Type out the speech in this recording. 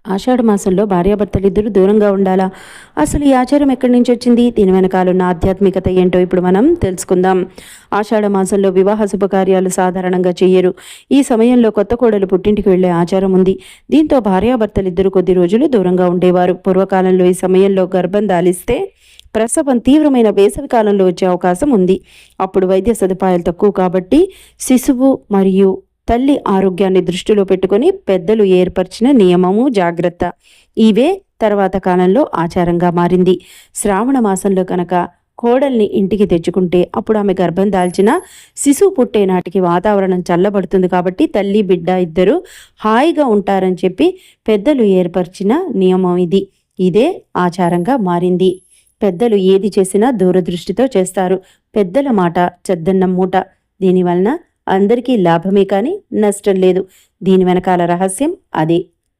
ఆషాఢ మాసంలో భార్యాభర్తలిద్దరూ దూరంగా ఉండాలా? అసలు ఈ ఆచారం ఎక్కడి నుంచి వచ్చింది? దీని వెనకాలన్న ఆధ్యాత్మికత ఏంటో ఇప్పుడు మనం తెలుసుకుందాం. ఆషాఢ మాసంలో వివాహ శుభకార్యాలు సాధారణంగా చెయ్యరు. ఈ సమయంలో కొత్త కోడలు పుట్టింటికి వెళ్లే ఆచారం ఉంది. దీంతో భార్యాభర్తలిద్దరూ కొద్ది రోజులు దూరంగా ఉండేవారు. పూర్వకాలంలో ఈ సమయంలో గర్భం దాలిస్తే ప్రసవం తీవ్రమైన వేసవి కాలంలో వచ్చే అవకాశం ఉంది. అప్పుడు వైద్య సదుపాయాలు తక్కువ కాబట్టి శిశువు మరియు తల్లి ఆరోగ్యాన్ని దృష్టిలో పెట్టుకొని పెద్దలు ఏర్పరిచిన నియమము, జాగ్రత్త ఇవే తర్వాత కాలంలో ఆచారంగా మారింది. శ్రావణ మాసంలో కనుక కోడల్ని ఇంటికి తెచ్చుకుంటే అప్పుడు ఆమె గర్భం దాల్చిన శిశువు పుట్టే నాటికి వాతావరణం చల్లబడుతుంది కాబట్టి తల్లి బిడ్డ ఇద్దరు హాయిగా ఉంటారని చెప్పి పెద్దలు ఏర్పరిచిన నియమం ఇది. ఇదే ఆచారంగా మారింది. పెద్దలు ఏది చేసినా దూరదృష్టితో చేస్తారు. పెద్దల మాట చెద్దన్నం మూట. దీనివలన అందరికీ లాభమే కానీ నష్టం లేదు. దీని వెనకాల రహస్యం అదే.